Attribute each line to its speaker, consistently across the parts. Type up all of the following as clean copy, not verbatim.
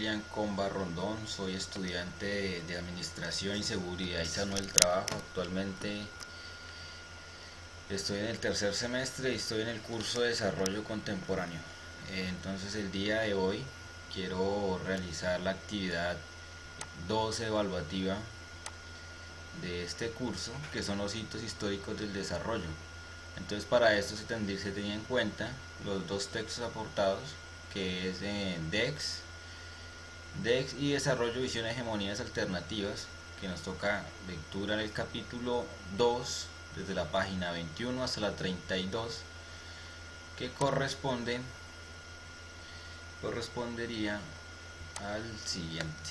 Speaker 1: William Comba Rondón, soy estudiante de Administración y Seguridad y Salud del Trabajo. Actualmente estoy en el tercer semestre y estoy en el curso de Desarrollo Contemporáneo. Entonces el día de hoy quiero realizar la actividad 12 evaluativa de este curso, que son los hitos históricos del desarrollo. Entonces para esto se tenía en cuenta los dos textos aportados, que es DEX y Desarrollo, Visión, Hegemonías Alternativas, que nos toca lectura en el capítulo 2, desde la página 21 hasta la 32, que correspondería al siguiente: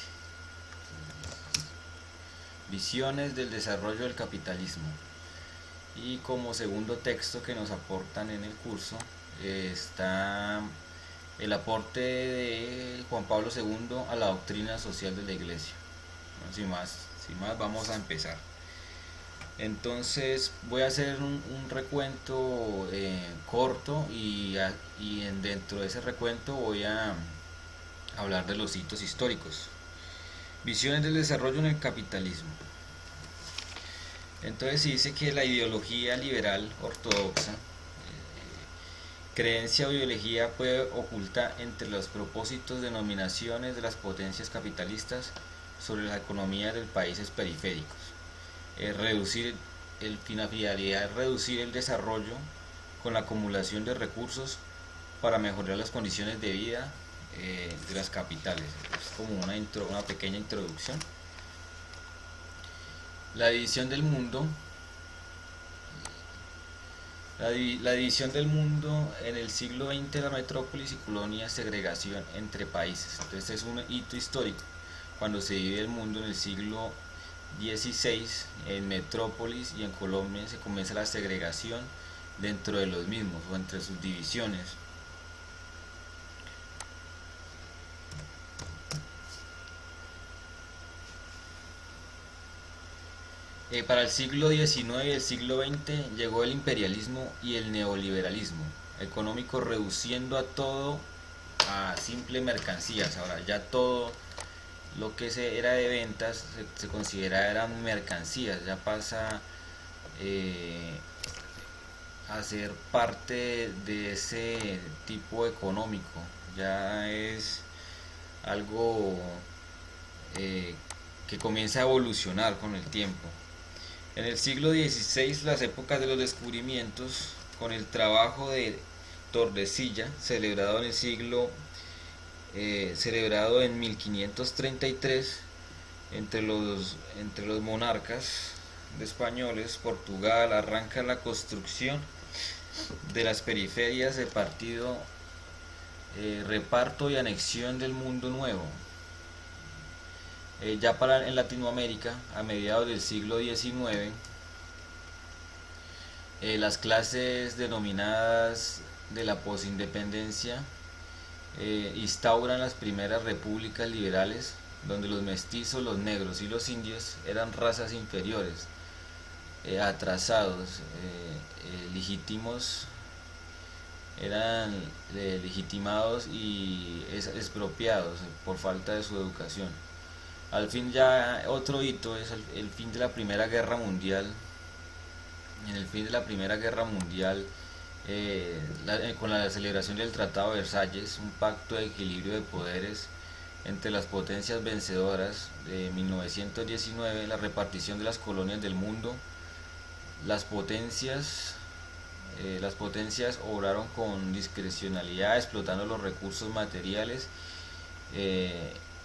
Speaker 1: Visiones del desarrollo del capitalismo. Y como segundo texto que nos aportan en el curso está el aporte de Juan Pablo II a la doctrina social de la Iglesia. Bueno, sin más vamos a empezar. Entonces voy a hacer un recuento corto y dentro de ese recuento voy a hablar de los hitos históricos. Visiones del desarrollo en el capitalismo. Entonces se dice que la ideología liberal ortodoxa, creencia o ideología, puede ocultar entre los propósitos denominaciones de las potencias capitalistas sobre las economías de países periféricos. Finalidad es reducir el desarrollo con la acumulación de recursos para mejorar las condiciones de vida de las capitales. Es como una pequeña introducción. La división del mundo. La división del mundo en el siglo XX, la metrópolis y colonias, segregación entre países. Entonces es un hito histórico cuando se divide el mundo en el siglo XVI, en metrópolis y en Colombia se comienza la segregación dentro de los mismos o entre sus divisiones. Para el siglo XIX y el siglo XX llegó el imperialismo y el neoliberalismo económico, reduciendo a todo a simple mercancías. Ahora ya todo lo que era de ventas se considera eran mercancías, ya pasa a ser parte de ese tipo económico, ya es algo que comienza a evolucionar con el tiempo. En el siglo XVI, las épocas de los descubrimientos, con el trabajo de Tordesillas, celebrado en 1533, entre los monarcas españoles, Portugal, arranca la construcción de las periferias de partido, reparto y anexión del mundo nuevo. En Latinoamérica, a mediados del siglo XIX, las clases denominadas de la posindependencia instauran las primeras repúblicas liberales, donde los mestizos, los negros y los indios eran razas inferiores, atrasados, eran legitimados y expropiados por falta de su educación. Al fin, ya otro hito es el fin de la Primera Guerra Mundial. En el fin de la Primera Guerra Mundial, con la celebración del Tratado de Versalles, un pacto de equilibrio de poderes entre las potencias vencedoras de 1919, la repartición de las colonias del mundo. Las potencias obraron con discrecionalidad, explotando los recursos materiales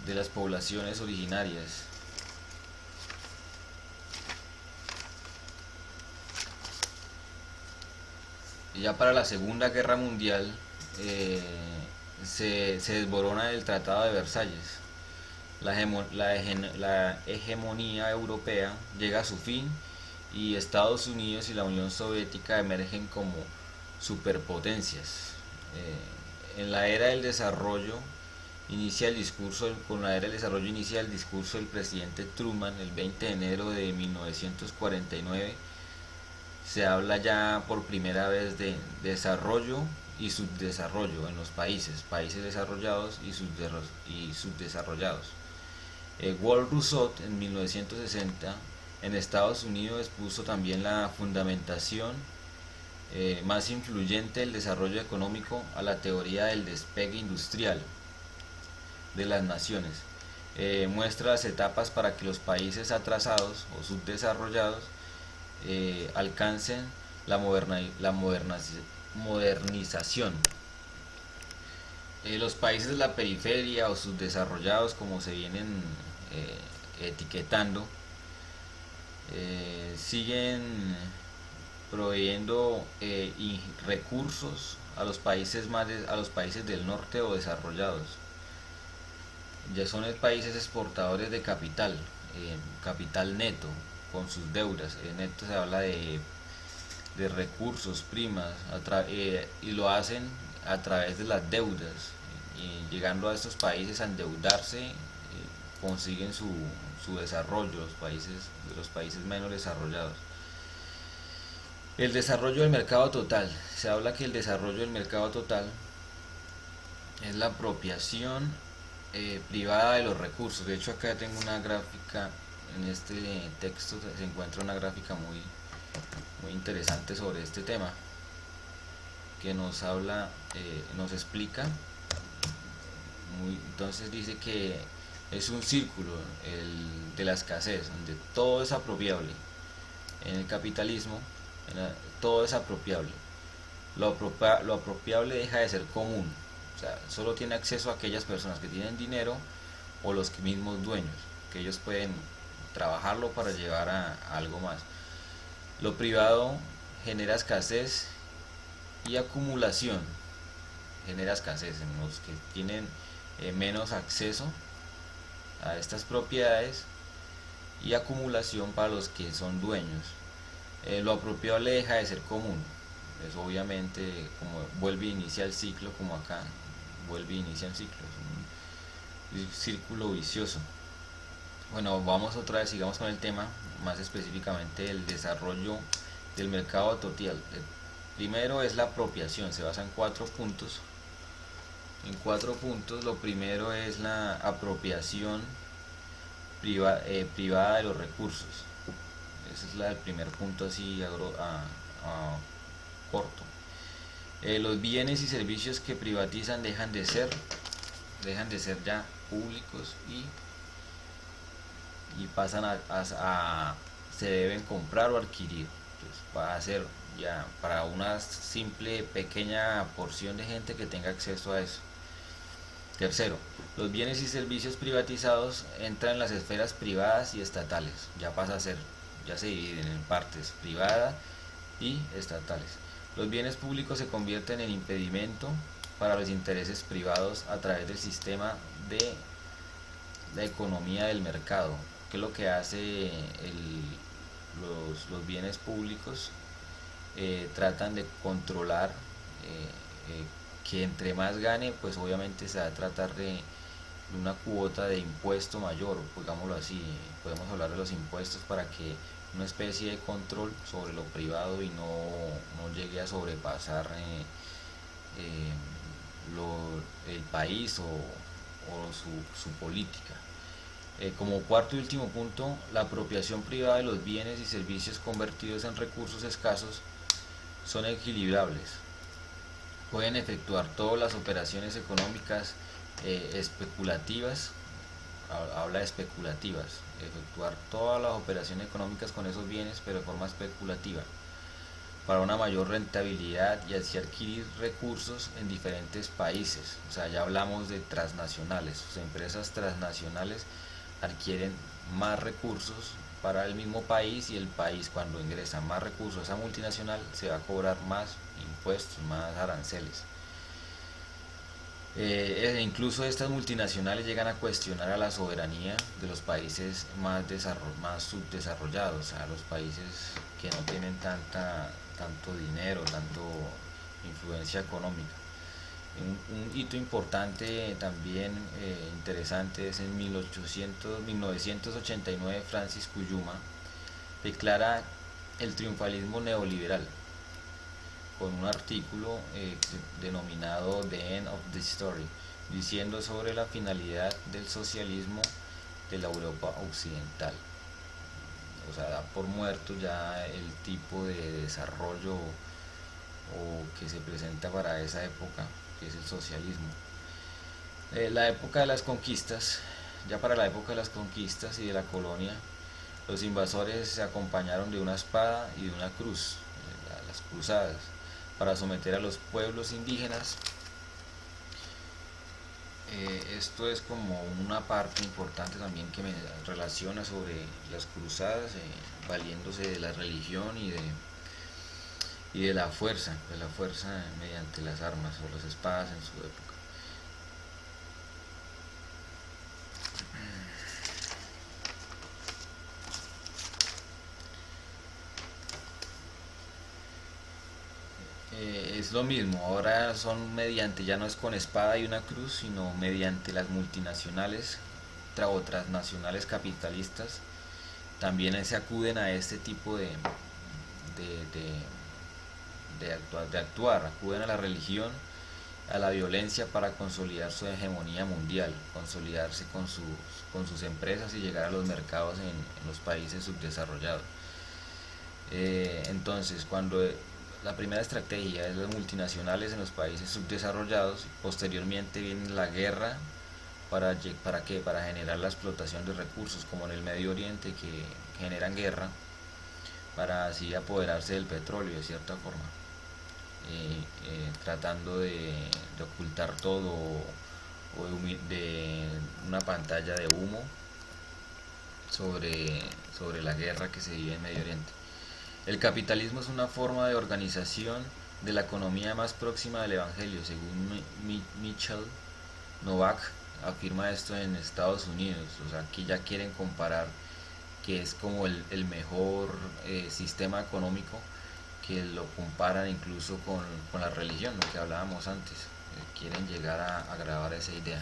Speaker 1: de las poblaciones originarias. Y ya para la Segunda Guerra Mundial se desborona el Tratado de Versalles. La hegemonía europea llega a su fin y Estados Unidos y la Unión Soviética emergen como superpotencias. En la era del desarrollo con la era del desarrollo inicia el discurso del presidente Truman el 20 de enero de 1949, se habla ya por primera vez de desarrollo y subdesarrollo en los países desarrollados y subdesarrollados. Walt Rousseau en 1960 en Estados Unidos expuso también la fundamentación más influyente del desarrollo económico a la teoría del despegue industrial de las naciones. Muestra las etapas para que los países atrasados o subdesarrollados alcancen la modernización. Los países de la periferia o subdesarrollados, como se vienen etiquetando, siguen proveyendo recursos a los países a los países del norte o desarrollados. Ya son países exportadores de capital, capital neto, con sus deudas. En neto se habla de recursos, primas, y lo hacen a través de las deudas. Y llegando a estos países a endeudarse, consiguen su desarrollo, los países menos desarrollados. El desarrollo del mercado total. Se habla que el desarrollo del mercado total es la apropiación privada de los recursos. De hecho, acá tengo una gráfica, en este texto se encuentra una gráfica muy interesante sobre este tema, que nos habla, nos explica. Entonces dice que es un círculo de la escasez, donde todo es apropiable. En el capitalismo, todo es apropiable. Lo apropiable deja de ser común. O sea, solo tiene acceso a aquellas personas que tienen dinero o los mismos dueños, que ellos pueden trabajarlo para llevar a algo más. Lo privado genera escasez y acumulación. Genera escasez en los que tienen menos acceso a estas propiedades, y acumulación para los que son dueños. Lo apropiable deja de ser común. Es obviamente como vuelve a iniciar el ciclo, como acá vuelve a iniciar el ciclo, es un círculo vicioso. Bueno, vamos otra vez, sigamos con el tema, más específicamente el desarrollo del mercado total. El primero es la apropiación, se basa en 4 puntos. Lo primero es la apropiación privada de los recursos. Ese es el primer punto así corto. Los bienes y servicios que privatizan dejan de ser ya públicos y pasan se deben comprar o adquirir. Entonces, va a ser ya para una simple pequeña porción de gente que tenga acceso a eso. Tercero, los bienes y servicios privatizados entran en las esferas privadas y estatales. Ya se dividen en partes privadas y estatales. Los bienes públicos se convierten en impedimento para los intereses privados a través del sistema de la economía del mercado. ¿Qué es lo que hace los bienes públicos? Tratan de controlar que entre más gane, pues obviamente se va a tratar de una cuota de impuesto mayor, digámoslo así. Podemos hablar de los impuestos para que una especie de control sobre lo privado y no llegue a sobrepasar el país o su política. Como cuarto y último punto, la apropiación privada de los bienes y servicios convertidos en recursos escasos son equilibrables. Pueden efectuar todas las operaciones económicas especulativas. Habla de especulativas, efectuar todas las operaciones económicas con esos bienes, pero de forma especulativa, para una mayor rentabilidad y así adquirir recursos en diferentes países. O sea, ya hablamos de transnacionales. Las empresas transnacionales adquieren más recursos para el mismo país, y el país, cuando ingresa más recursos a esa multinacional, se va a cobrar más impuestos, más aranceles. Incluso estas multinacionales llegan a cuestionar a la soberanía de los países más subdesarrollados, a los países que no tienen tanto dinero, tanto influencia económica. Un hito importante también interesante es en 1989 Francis Fukuyama declara el triunfalismo neoliberal, con un artículo denominado The End of the Story, diciendo sobre la finalidad del socialismo de la Europa occidental. O sea, da por muerto ya el tipo de desarrollo o que se presenta para esa época, que es el socialismo. La época de las conquistas, ya para la época de las conquistas y de la colonia, los invasores se acompañaron de una espada y de una cruz, las cruzadas, para someter a los pueblos indígenas. Esto es como una parte importante también que me relaciona sobre las cruzadas, valiéndose de la religión y de la fuerza mediante las armas o las espadas en su época. Es lo mismo, ahora son mediante, ya no es con espada y una cruz, sino mediante las multinacionales o transnacionales capitalistas, también se acuden a este tipo de, de actuar, acuden a la religión, a la violencia para consolidar su hegemonía mundial, consolidarse con sus empresas y llegar a los mercados en los países subdesarrollados. Entonces, cuando la primera estrategia es las multinacionales en los países subdesarrollados, posteriormente viene la guerra para qué, para generar la explotación de recursos, como en el Medio Oriente, que generan guerra para así apoderarse del petróleo de cierta forma, tratando de ocultar todo de una pantalla de humo sobre la guerra que se vive en Medio Oriente. El capitalismo es una forma de organización de la economía más próxima del Evangelio, según Michel Novak afirma esto en Estados Unidos. O sea, aquí ya quieren comparar que es como el mejor sistema económico, que lo comparan incluso con la religión, lo que hablábamos antes. Quieren llegar a grabar esa idea.